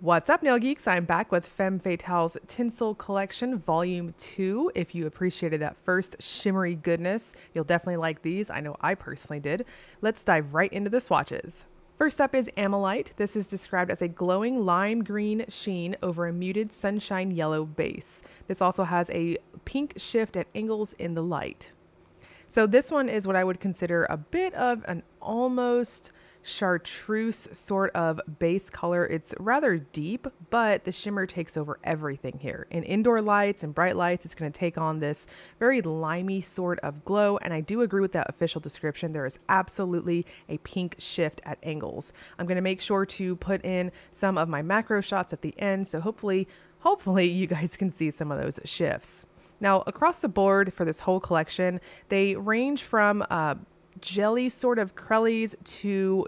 What's up, Nail Geeks? I'm back with Femme Fatale's Tinsel Collection Volume 2. If you appreciated that first shimmery goodness, you'll definitely like these. I know I personally did. Let's dive right into the swatches. First up is Amolite. This is described as a glowing lime green sheen over a muted sunshine yellow base. This also has a pink shift at angles in the light. So this one is what I would consider a bit of an almost chartreuse sort of base color. It's rather deep, but the shimmer takes over everything here. In indoor lights and bright lights, it's going to take on this very limey sort of glow, and I do agree with that official description. There is absolutely a pink shift at angles. I'm going to make sure to put in some of my macro shots at the end, so hopefully you guys can see some of those shifts. Now, across the board for this whole collection, they range from jelly sort of crellies to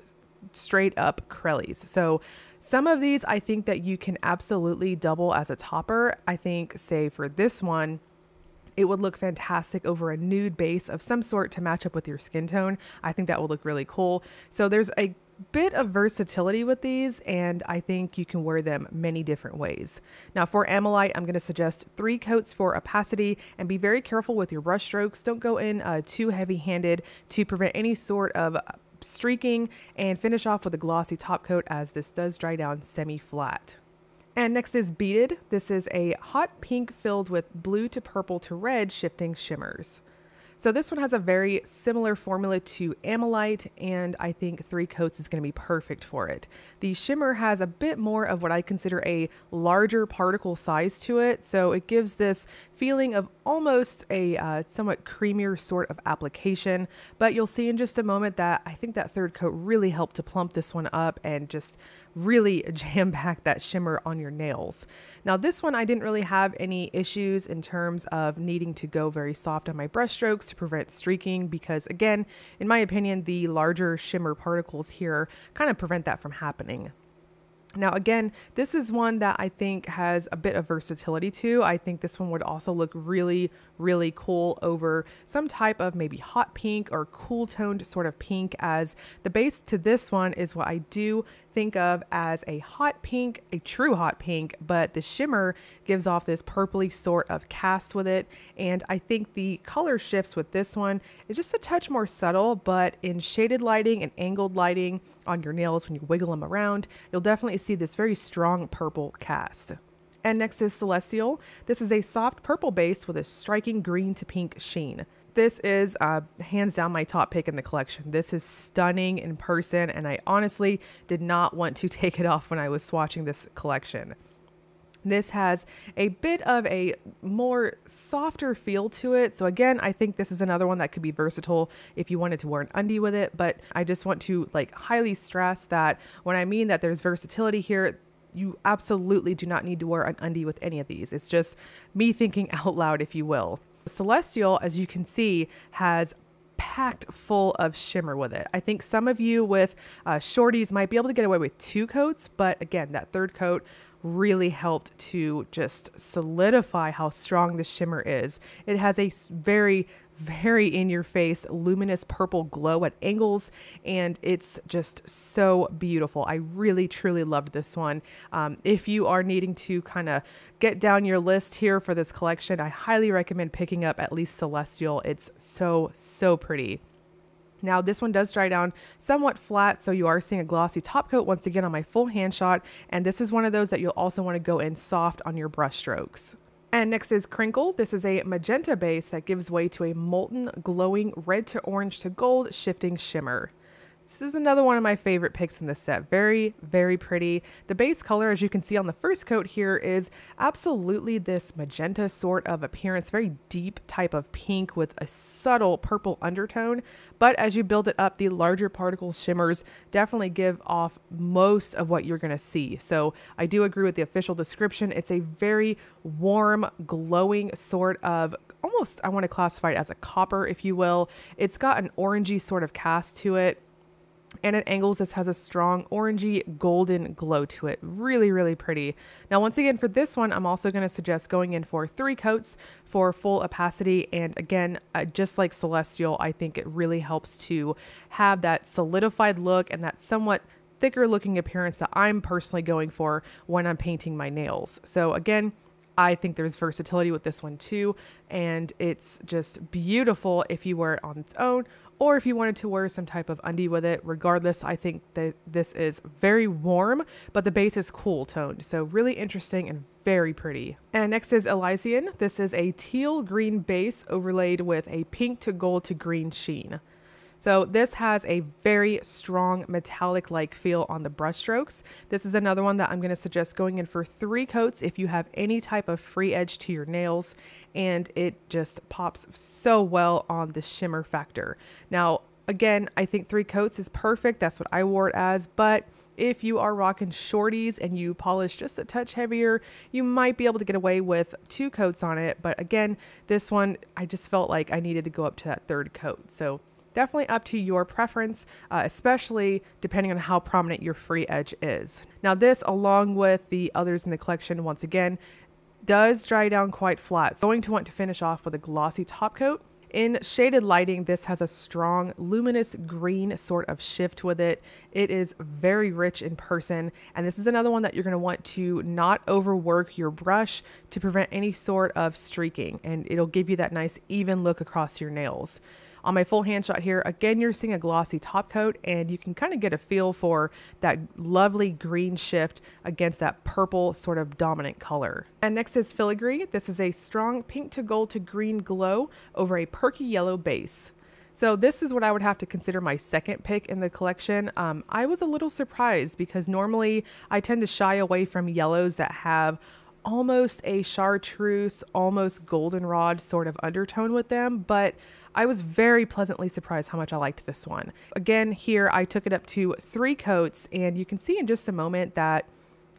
straight up crellies. So some of these I think that you can absolutely double as a topper. I think, say for this one, it would look fantastic over a nude base of some sort to match up with your skin tone. I think that would look really cool. So there's a bit of versatility with these, and I think you can wear them many different ways. Now for Amolite, I'm going to suggest 3 coats for opacity, and be very careful with your brush strokes. Don't go in too heavy-handed to prevent any sort of streaking, and finish off with a glossy top coat as this does dry down semi-flat. And next is Beaded. This is a hot pink filled with blue to purple to red shifting shimmers. So this one has a very similar formula to Amolite, and I think 3 coats is going to be perfect for it. The shimmer has a bit more of what I consider a larger particle size to it, so it gives this feeling of almost a somewhat creamier sort of application, but you'll see in just a moment that I think that 3rd coat really helped to plump this one up and just really jam pack that shimmer on your nails. Now this one I didn't really have any issues in terms of needing to go very soft on my brush strokes to prevent streaking, because again, in my opinion, the larger shimmer particles here kind of prevent that from happening. Now again, this is one that I think has a bit of versatility too. I think this one would also look really, really cool over some type of maybe hot pink or cool toned sort of pink, as the base to this one is what I do think of as a hot pink, a true hot pink, but the shimmer gives off this purpley sort of cast with it. And I think the color shifts with this one is just a touch more subtle, but in shaded lighting and angled lighting on your nails, when you wiggle them around, you'll definitely see this very strong purple cast. And next is Celestial. This is a soft purple base with a striking green to pink sheen. This is hands down my top pick in the collection. This is stunning in person, and I honestly did not want to take it off when I was swatching this collection. This has a bit of a more softer feel to it. So again, I think this is another one that could be versatile if you wanted to wear an undie with it, but I just want to highly stress that when I mean that there's versatility here, you absolutely do not need to wear an undie with any of these. It's just me thinking out loud, if you will. Celestial, as you can see, has packed full of shimmer with it. I think some of you with shorties might be able to get away with 2 coats, but again, that 3rd coat really helped to just solidify how strong the shimmer is. It has a very, very in-your-face luminous purple glow at angles, and it's just so beautiful. I really truly loved this one. If you are needing to kind of get down your list here for this collection, I highly recommend picking up at least Celestial. It's so pretty. Now this one does dry down somewhat flat, so you are seeing a glossy top coat once again on my full hand shot, and this is one of those that you'll also want to go in soft on your brush strokes. And next is Crinkle. This is a magenta base that gives way to a molten, glowing red to orange to gold shifting shimmer. This is another one of my favorite picks in this set. Very, very pretty. The base color, as you can see on the first coat here, is absolutely this magenta sort of appearance, very deep type of pink with a subtle purple undertone. But as you build it up, the larger particle shimmers definitely give off most of what you're going to see. So I do agree with the official description. It's a very warm, glowing sort of, almost I want to classify it as a copper, if you will. It's got an orangey sort of cast to it. And at angles, this has a strong orangey golden glow to it. Really, really pretty. Now, once again, for this one, I'm also going to suggest going in for 3 coats for full opacity. And again, just like Celestial, I think it really helps to have that solidified look and that somewhat thicker looking appearance that I'm personally going for when I'm painting my nails. So again, I think there's versatility with this one too, and it's just beautiful if you wear it on its own or if you wanted to wear some type of undie with it. Regardless, I think that this is very warm, but the base is cool toned, so really interesting and very pretty. And next is Elysian. This is a teal green base overlaid with a pink to gold to green sheen. So this has a very strong metallic-like feel on the brush strokes. This is another one that I'm going to suggest going in for 3 coats if you have any type of free edge to your nails, and it just pops so well on the shimmer factor. Now, again, I think 3 coats is perfect. That's what I wore it as, but if you are rocking shorties and you polish just a touch heavier, you might be able to get away with 2 coats on it. But again, this one, I just felt like I needed to go up to that 3rd coat. So definitely up to your preference, especially depending on how prominent your free edge is. Now this, along with the others in the collection, once again, does dry down quite flat. So going to want to finish off with a glossy top coat. In shaded lighting, this has a strong luminous green sort of shift with it. It is very rich in person, and this is another one that you're going to want to not overwork your brush to prevent any sort of streaking, and it'll give you that nice even look across your nails. On my full hand shot here, again, you're seeing a glossy top coat, and you can kind of get a feel for that lovely green shift against that purple sort of dominant color. And next is Filigree. This is a strong pink to gold to green glow over a perky yellow base. So this is what I would have to consider my second pick in the collection. I was a little surprised because normally I tend to shy away from yellows that have almost a chartreuse, almost goldenrod sort of undertone with them, but I was very pleasantly surprised how much I liked this one. Again, here I took it up to 3 coats, and you can see in just a moment that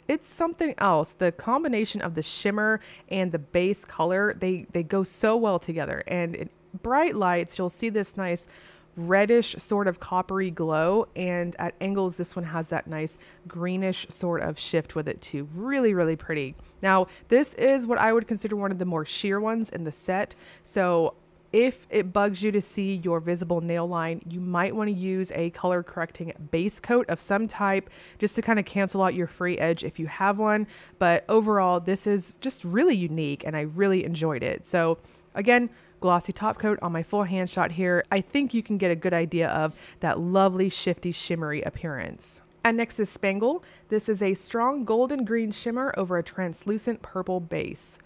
it's something else. The combination of the shimmer and the base color, they go so well together, and in bright lights you'll see this nice reddish sort of coppery glow, and at angles this one has that nice greenish sort of shift with it too. Really, really pretty. Now this is what I would consider one of the more sheer ones in the set, so if it bugs you to see your visible nail line, you might want to use a color correcting base coat of some type just to kind of cancel out your free edge if you have one. But overall, this is just really unique and I really enjoyed it. So again, glossy top coat on my full hand shot here. I think you can get a good idea of that lovely shifty shimmery appearance. And next is Spangle. This is a strong golden green shimmer over a translucent purple base.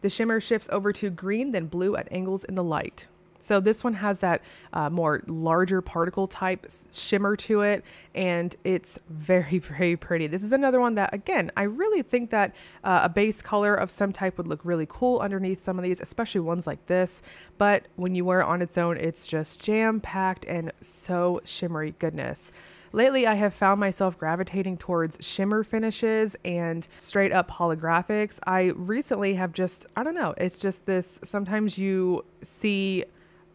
The shimmer shifts over to green, then blue at angles in the light. So this one has that more larger particle type shimmer to it, and it's very, very pretty. This is another one that, again, I really think that a base color of some type would look really cool underneath some of these, especially ones like this. But when you wear it on its own, it's just jam-packed and so shimmery goodness. Lately, I have found myself gravitating towards shimmer finishes and straight up holographics. I recently have just, I don't know, it's just this, sometimes you see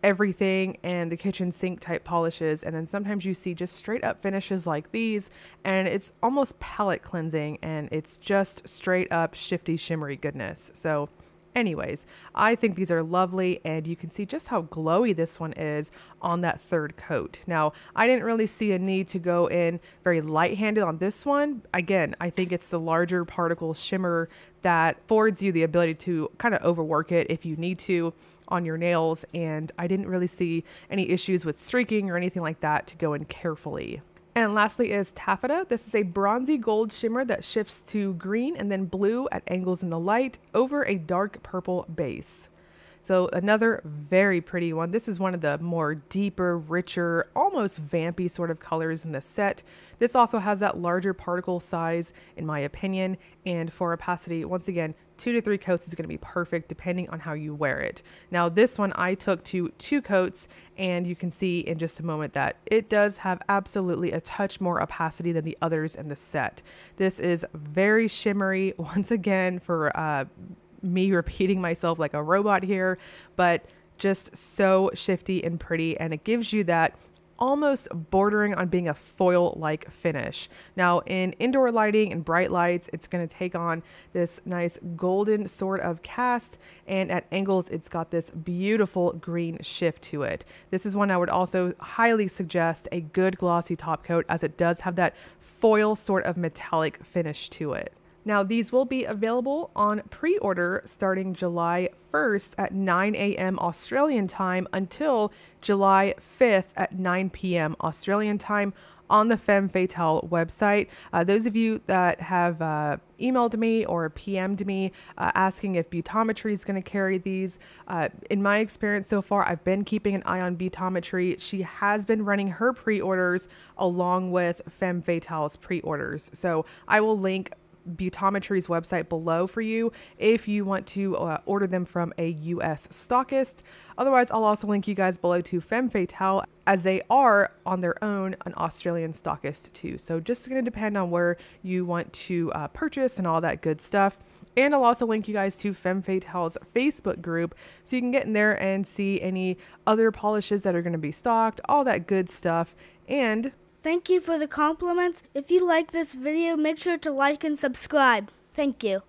everything and the kitchen sink type polishes, and then sometimes you see just straight up finishes like these, and it's almost palette cleansing, and it's just straight up shifty shimmery goodness. So anyways, I think these are lovely, and you can see just how glowy this one is on that 3rd coat. Now, I didn't really see a need to go in very light-handed on this one. Again, I think it's the larger particle shimmer that affords you the ability to kind of overwork it if you need to on your nails, and I didn't really see any issues with streaking or anything like that to go in carefully. And lastly is Taffeta. This is a bronzy gold shimmer that shifts to green and then blue at angles in the light over a dark purple base. So another very pretty one. This is one of the more deeper, richer, almost vampy sort of colors in the set. This also has that larger particle size, in my opinion, and for opacity, once again, 2 to 3 coats is going to be perfect depending on how you wear it. Now this one I took to 2 coats, and you can see in just a moment that it does have absolutely a touch more opacity than the others in the set. This is very shimmery, once again, for me repeating myself like a robot here, but just so shifty and pretty, and it gives you that almost bordering on being a foil-like finish. Now in indoor lighting and bright lights, it's going to take on this nice golden sort of cast, and at angles it's got this beautiful green shift to it. This is one I would also highly suggest a good glossy top coat, as it does have that foil sort of metallic finish to it. Now, these will be available on pre-order starting July 1st at 9 a.m. Australian time until July 5th at 9 p.m. Australian time on the Femme Fatale website. Those of you that have emailed me or PM'd me asking if Beautometry is going to carry these, in my experience so far, I've been keeping an eye on Beautometry. She has been running her pre-orders along with Femme Fatale's pre-orders. So I will link Beautometry's website below for you if you want to order them from a US stockist. Otherwise, I'll also link you guys below to Femme Fatale, as they are on their own an Australian stockist too. So just going to depend on where you want to purchase and all that good stuff. And I'll also link you guys to Femme Fatale's Facebook group, so you can get in there and see any other polishes that are going to be stocked, all that good stuff. And thank you for the compliments. If you like this video, make sure to like and subscribe. Thank you.